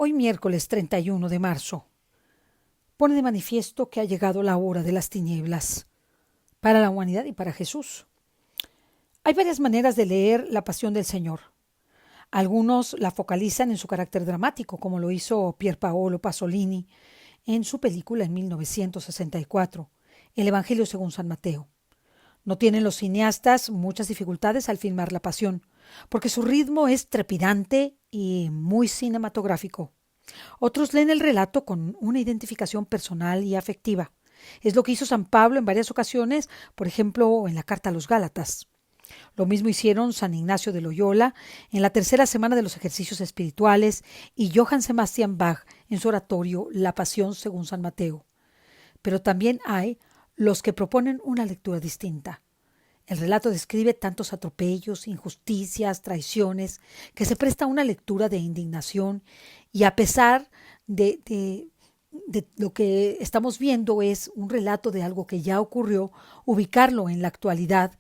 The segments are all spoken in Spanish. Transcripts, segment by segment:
Hoy miércoles 31 de marzo pone de manifiesto que ha llegado la hora de las tinieblas para la humanidad y para Jesús. Hay varias maneras de leer la pasión del Señor. Algunos la focalizan en su carácter dramático, como lo hizo Pier Paolo Pasolini en su película en 1964, El Evangelio según San Mateo. No tienen los cineastas muchas dificultades al filmar la pasión, porque su ritmo es trepidante y muy cinematográfico. Otros leen el relato con una identificación personal y afectiva. Es lo que hizo San Pablo en varias ocasiones, por ejemplo, en la carta a los Gálatas. Lo mismo hicieron San Ignacio de Loyola en la tercera semana de los ejercicios espirituales y Johann Sebastian Bach en su oratorio La Pasión según San Mateo. Pero también hay los que proponen una lectura distinta. El relato describe tantos atropellos, injusticias, traiciones, que se presta a una lectura de indignación y a pesar de lo que estamos viendo es un relato de algo que ya ocurrió, ubicarlo en la actualidad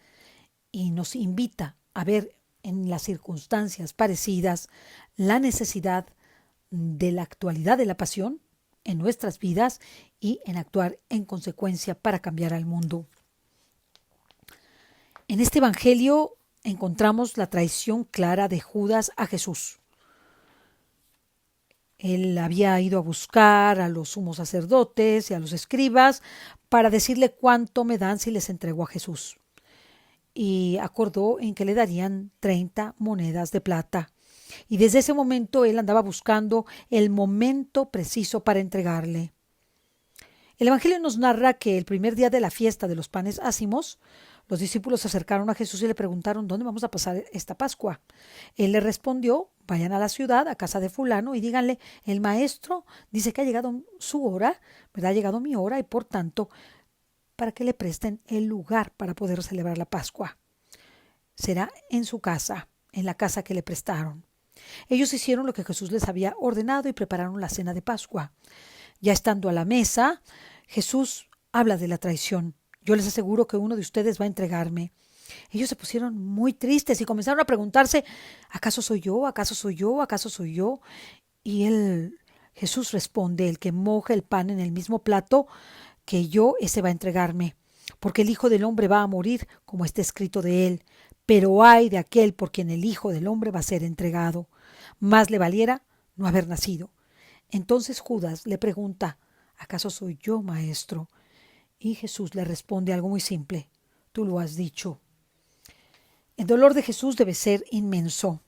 y nos invita a ver en las circunstancias parecidas la necesidad de la actualidad de la pasión en nuestras vidas y en actuar en consecuencia para cambiar al mundo. En este evangelio encontramos la traición clara de Judas a Jesús. Él había ido a buscar a los sumos sacerdotes y a los escribas para decirle cuánto me dan si les entrego a Jesús. Y acordó en que le darían 30 monedas de plata. Y desde ese momento él andaba buscando el momento preciso para entregarle. El Evangelio nos narra que el primer día de la fiesta de los panes ácimos, los discípulos se acercaron a Jesús y le preguntaron ¿dónde vamos a pasar esta Pascua? Él le respondió, vayan a la ciudad, a casa de fulano y díganle, el maestro dice que ha llegado su hora, ¿verdad? Ha llegado mi hora y por tanto, para que le presten el lugar para poder celebrar la Pascua. Será en su casa, en la casa que le prestaron. Ellos hicieron lo que Jesús les había ordenado y prepararon la cena de Pascua. Ya estando a la mesa, Jesús habla de la traición. Yo les aseguro que uno de ustedes va a entregarme. Ellos se pusieron muy tristes y comenzaron a preguntarse, ¿acaso soy yo? ¿Acaso soy yo? ¿Acaso soy yo? Y Jesús responde, el que moja el pan en el mismo plato que yo, ese va a entregarme. Porque el Hijo del Hombre va a morir, como está escrito de él. Pero ay de aquel por quien el Hijo del Hombre va a ser entregado. Más le valiera no haber nacido. Entonces Judas le pregunta, ¿acaso soy yo, maestro? Y Jesús le responde algo muy simple, tú lo has dicho. El dolor de Jesús debe ser inmenso.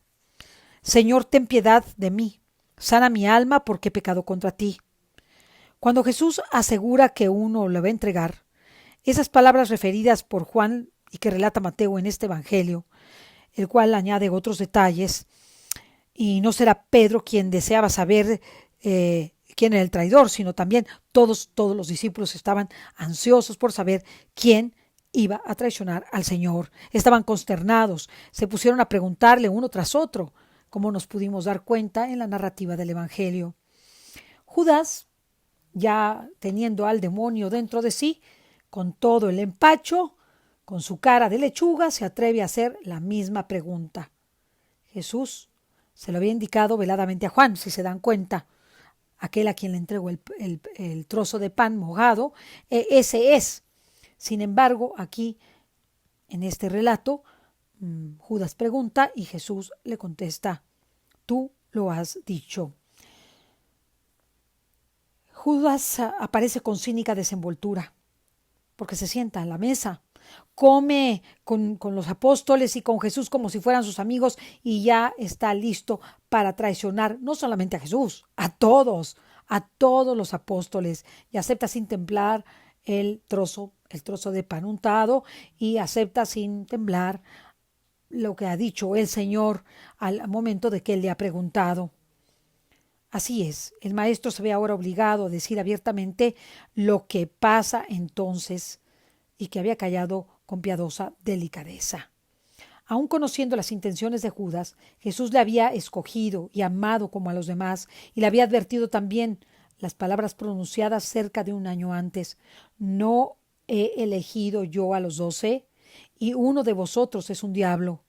Señor, ten piedad de mí, sana mi alma porque he pecado contra ti. Cuando Jesús asegura que uno le va a entregar, esas palabras referidas por Juan y que relata Mateo en este evangelio, el cual añade otros detalles, y no será Pedro quien deseaba saber quién era el traidor, sino también todos los discípulos estaban ansiosos por saber quién iba a traicionar al Señor. Estaban consternados, se pusieron a preguntarle uno tras otro, como nos pudimos dar cuenta en la narrativa del Evangelio. Judas, ya teniendo al demonio dentro de sí, con todo el empacho, con su cara de lechuga, se atreve a hacer la misma pregunta. Jesús se lo había indicado veladamente a Juan, si se dan cuenta. Aquel a quien le entregó el trozo de pan mojado, ese es. Sin embargo, aquí, en este relato, Judas pregunta y Jesús le contesta, tú lo has dicho. Judas aparece con cínica desenvoltura, porque se sienta a la mesa, come con los apóstoles y con Jesús como si fueran sus amigos y ya está listo para traicionar no solamente a Jesús, a todos los apóstoles y acepta sin temblar el trozo de pan untado y acepta sin temblar lo que ha dicho el Señor al momento de que él le ha preguntado. Así es, el maestro se ve ahora obligado a decir abiertamente lo que pasa entonces y que había callado con piadosa delicadeza. Aun conociendo las intenciones de Judas, Jesús le había escogido y amado como a los demás y le había advertido también las palabras pronunciadas cerca de un año antes. ¿No he elegido yo a los 12? Y uno de vosotros es un diablo.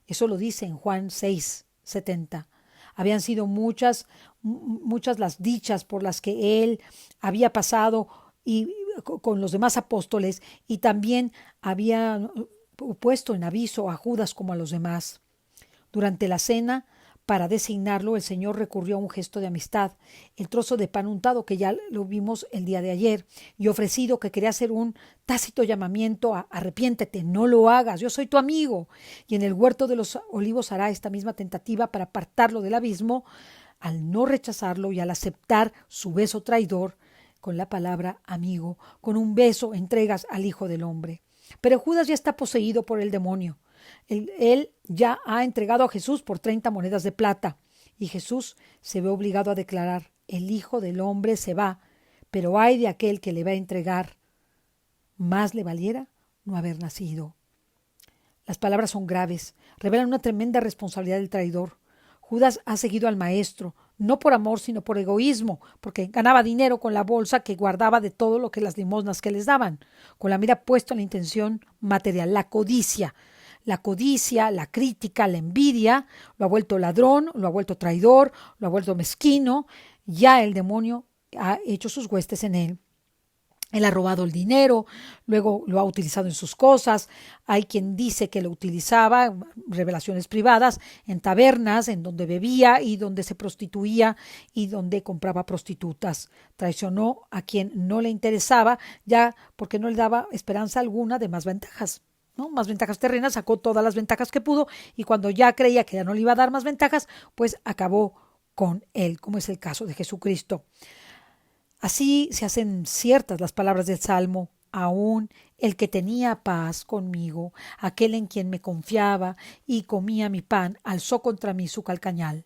Eso lo dice en Juan 6:70. Habían sido muchas las dichas por las que él había pasado y con los demás apóstoles, y también había puesto en aviso a Judas como a los demás. Durante la cena, para designarlo, el Señor recurrió a un gesto de amistad, el trozo de pan untado que ya lo vimos el día de ayer, y ofrecido, que quería hacer un tácito llamamiento a arrepiéntete, no lo hagas, yo soy tu amigo. Y en el huerto de los olivos hará esta misma tentativa para apartarlo del abismo, al no rechazarlo y al aceptar su beso traidor con la palabra amigo. Con un beso entregas al Hijo del Hombre. Pero Judas ya está poseído por el demonio. Él ya ha entregado a Jesús por 30 monedas de plata, y Jesús se ve obligado a declarar: el Hijo del Hombre se va, pero ay de aquel que le va a entregar. Más le valiera no haber nacido. Las palabras son graves, revelan una tremenda responsabilidad del traidor. Judas ha seguido al maestro, no por amor, sino por egoísmo, porque ganaba dinero con la bolsa que guardaba de todo lo que las limosnas que les daban, con la mira puesta en la intención material, la codicia. La codicia, la crítica, la envidia, lo ha vuelto ladrón, lo ha vuelto traidor, lo ha vuelto mezquino. Ya el demonio ha hecho sus huestes en él. Él ha robado el dinero, luego lo ha utilizado en sus cosas. Hay quien dice que lo utilizaba, revelaciones privadas, en tabernas, en donde bebía y donde se prostituía y donde compraba prostitutas. Traicionó a quien no le interesaba, ya porque no le daba esperanza alguna de más ventajas. ¿No? Más ventajas terrenas, sacó todas las ventajas que pudo, y cuando ya creía que ya no le iba a dar más ventajas, pues acabó con él, como es el caso de Jesucristo. Así se hacen ciertas las palabras del Salmo: aún el que tenía paz conmigo, aquel en quien me confiaba y comía mi pan, alzó contra mí su calcañal.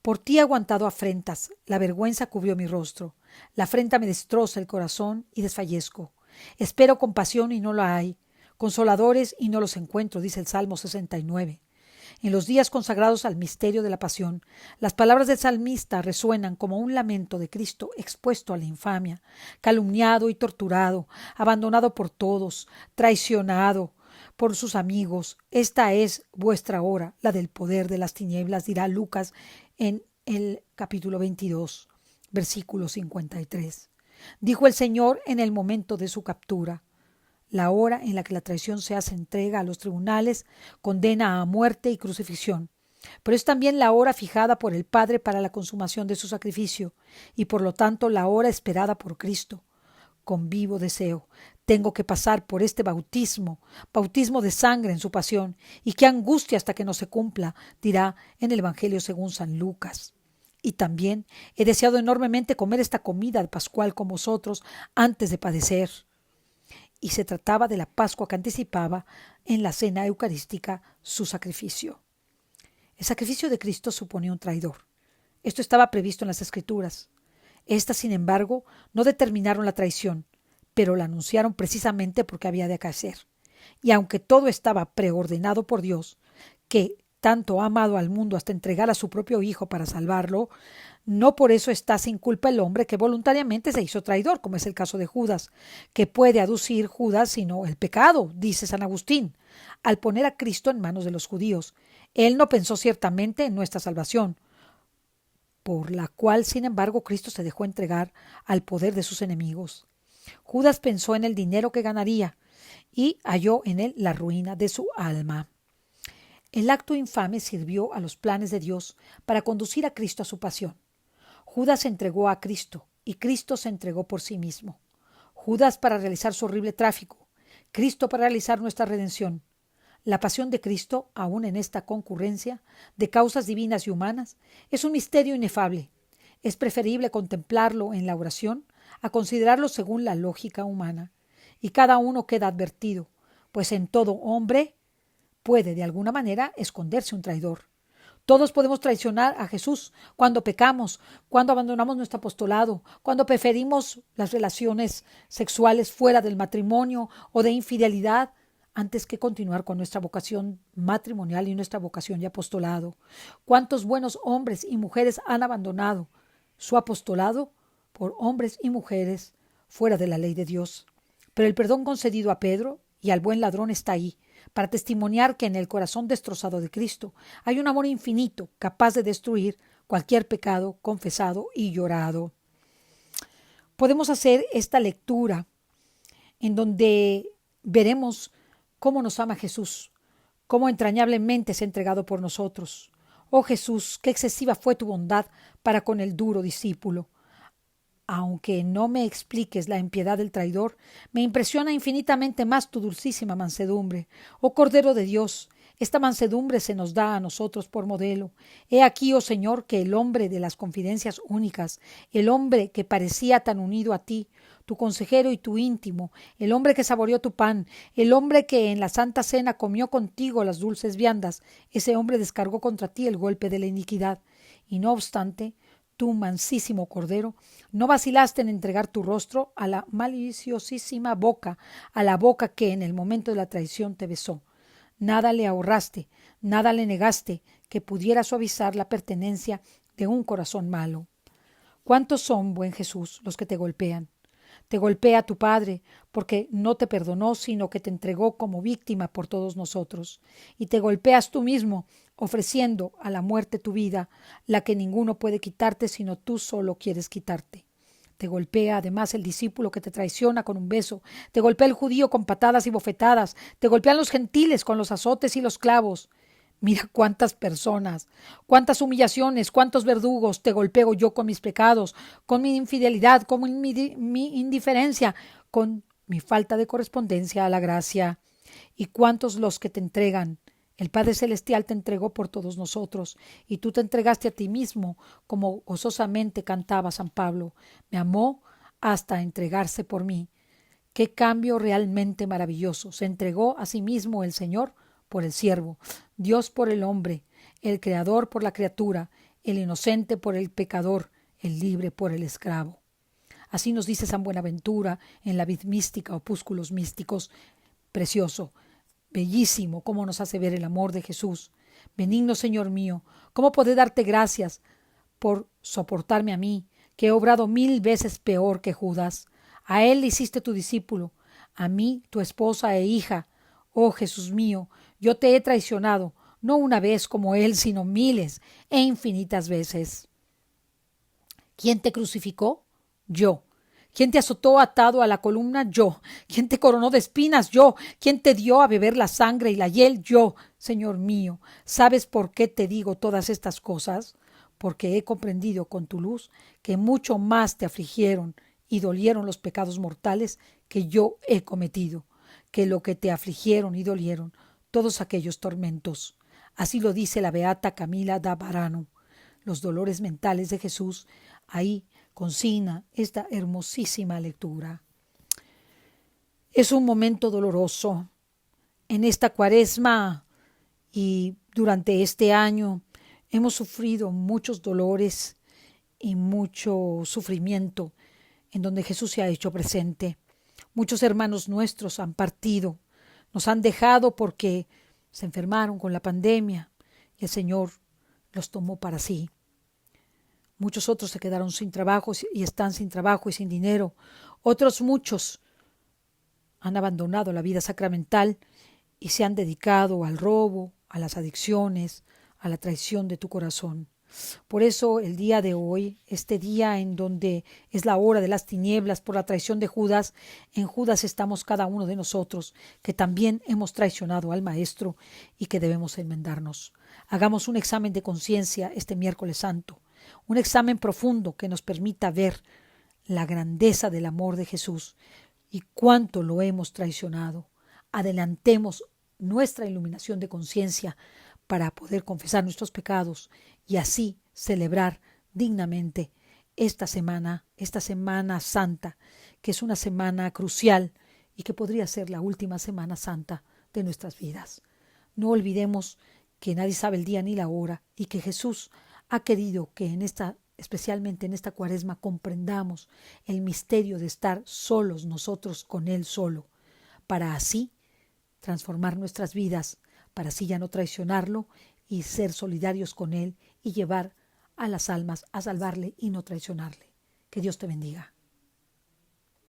Por ti he aguantado afrentas, la vergüenza cubrió mi rostro, la afrenta me destroza el corazón y desfallezco. Espero compasión y no la hay, consoladores y no los encuentro, dice el Salmo 69. En los días consagrados al misterio de la pasión, las palabras del salmista resuenan como un lamento de Cristo expuesto a la infamia, calumniado y torturado, abandonado por todos, traicionado por sus amigos. Esta es vuestra hora, la del poder de las tinieblas, dirá Lucas en el capítulo 22, versículo 53. Dijo el Señor en el momento de su captura: la hora en la que la traición se hace entrega a los tribunales condena a muerte y crucifixión, pero es también la hora fijada por el Padre para la consumación de su sacrificio, y por lo tanto la hora esperada por Cristo. Con vivo deseo tengo que pasar por este bautismo de sangre en su pasión, y qué angustia hasta que no se cumpla, dirá en el Evangelio según San Lucas. Y también he deseado enormemente comer esta comida pascual con vosotros antes de padecer. Y se trataba de la Pascua que anticipaba en la cena eucarística su sacrificio. El sacrificio de Cristo suponía un traidor. Esto estaba previsto en las Escrituras. Estas, sin embargo, no determinaron la traición, pero la anunciaron precisamente porque había de acaecer. Y aunque todo estaba preordenado por Dios, que tanto ha amado al mundo hasta entregar a su propio Hijo para salvarlo, no por eso está sin culpa el hombre que voluntariamente se hizo traidor, como es el caso de Judas. ¿Qué puede aducir Judas sino el pecado?, dice San Agustín, al poner a Cristo en manos de los judíos. Él no pensó ciertamente en nuestra salvación, por la cual, sin embargo, Cristo se dejó entregar al poder de sus enemigos. Judas pensó en el dinero que ganaría y halló en él la ruina de su alma. El acto infame sirvió a los planes de Dios para conducir a Cristo a su pasión. Judas se entregó a Cristo y Cristo se entregó por sí mismo. Judas para realizar su horrible tráfico, Cristo para realizar nuestra redención. La pasión de Cristo, aun en esta concurrencia de causas divinas y humanas, es un misterio inefable. Es preferible contemplarlo en la oración a considerarlo según la lógica humana. Y cada uno queda advertido, pues en todo hombre puede de alguna manera esconderse un traidor. Todos podemos traicionar a Jesús cuando pecamos, cuando abandonamos nuestro apostolado, cuando preferimos las relaciones sexuales fuera del matrimonio o de infidelidad antes que continuar con nuestra vocación matrimonial y nuestra vocación de apostolado. ¿Cuántos buenos hombres y mujeres han abandonado su apostolado por hombres y mujeres fuera de la ley de Dios? Pero el perdón concedido a Pedro y al buen ladrón está ahí, para testimoniar que en el corazón destrozado de Cristo hay un amor infinito capaz de destruir cualquier pecado confesado y llorado. Podemos hacer esta lectura en donde veremos cómo nos ama Jesús, cómo entrañablemente se ha entregado por nosotros. Oh Jesús, qué excesiva fue tu bondad para con el duro discípulo. Aunque no me expliques la impiedad del traidor, me impresiona infinitamente más tu dulcísima mansedumbre. Oh Cordero de Dios, esta mansedumbre se nos da a nosotros por modelo. He aquí, oh Señor, que el hombre de las confidencias únicas, el hombre que parecía tan unido a ti, tu consejero y tu íntimo, el hombre que saboreó tu pan, el hombre que en la Santa Cena comió contigo las dulces viandas, ese hombre descargó contra ti el golpe de la iniquidad. Y no obstante, tú, mansísimo Cordero, no vacilaste en entregar tu rostro a la maliciosísima boca, a la boca que en el momento de la traición te besó. Nada le ahorraste, nada le negaste que pudiera suavizar la pertenencia de un corazón malo. ¿Cuántos son, buen Jesús, los que te golpean? Te golpea tu Padre, porque no te perdonó, sino que te entregó como víctima por todos nosotros. Y te golpeas tú mismo, ofreciendo a la muerte tu vida, la que ninguno puede quitarte, sino tú solo quieres quitarte. Te golpea además el discípulo que te traiciona con un beso, te golpea el judío con patadas y bofetadas, te golpean los gentiles con los azotes y los clavos. Mira cuántas personas, cuántas humillaciones, cuántos verdugos te golpeo yo con mis pecados, con mi infidelidad, con mi indiferencia, con mi falta de correspondencia a la gracia. Y cuántos los que te entregan. El Padre Celestial te entregó por todos nosotros, y tú te entregaste a ti mismo, como gozosamente cantaba San Pablo. Me amó hasta entregarse por mí. Qué cambio realmente maravilloso. Se entregó a sí mismo el Señor por el siervo, Dios por el hombre, el creador por la criatura, el inocente por el pecador, el libre por el esclavo. Así nos dice San Buenaventura en la vid mística, opúsculos místicos. Precioso, bellísimo, cómo nos hace ver el amor de Jesús. Benigno Señor mío, ¿cómo podré darte gracias por soportarme a mí, que he obrado 1000 veces peor que Judas? A él le hiciste tu discípulo, a mí tu esposa e hija. Oh Jesús mío, yo te he traicionado, no una vez como él, sino miles e infinitas veces. ¿Quién te crucificó? Yo. ¿Quién te azotó atado a la columna? Yo. ¿Quién te coronó de espinas? Yo. ¿Quién te dio a beber la sangre y la hiel? Yo. Señor mío, ¿sabes por qué te digo todas estas cosas? Porque he comprendido con tu luz que mucho más te afligieron y dolieron los pecados mortales que yo he cometido, que lo que te afligieron y dolieron todos aquellos tormentos. Así lo dice la beata Camila da Varano. Los dolores mentales de Jesús, ahí consigna esta hermosísima lectura. Es un momento doloroso. En esta Cuaresma y durante este año hemos sufrido muchos dolores y mucho sufrimiento en donde Jesús se ha hecho presente. Muchos hermanos nuestros han partido, nos han dejado porque se enfermaron con la pandemia y el Señor los tomó para sí. Muchos otros se quedaron sin trabajo y están sin trabajo y sin dinero. Otros muchos han abandonado la vida sacramental y se han dedicado al robo, a las adicciones, a la traición de tu corazón. Por eso el día de hoy, este día en donde es la hora de las tinieblas por la traición de Judas, en Judas estamos cada uno de nosotros, que también hemos traicionado al Maestro y que debemos enmendarnos. Hagamos un examen de conciencia este miércoles santo, un examen profundo que nos permita ver la grandeza del amor de Jesús y cuánto lo hemos traicionado. Adelantemos nuestra iluminación de conciencia para poder confesar nuestros pecados y así celebrar dignamente esta Semana Santa, que es una semana crucial y que podría ser la última Semana Santa de nuestras vidas. No olvidemos que nadie sabe el día ni la hora y que Jesús ha querido que especialmente en esta Cuaresma, comprendamos el misterio de estar solos nosotros con Él solo, para así transformar nuestras vidas, para así ya no traicionarlo y ser solidarios con Él y llevar a las almas a salvarle y no traicionarle. Que Dios te bendiga.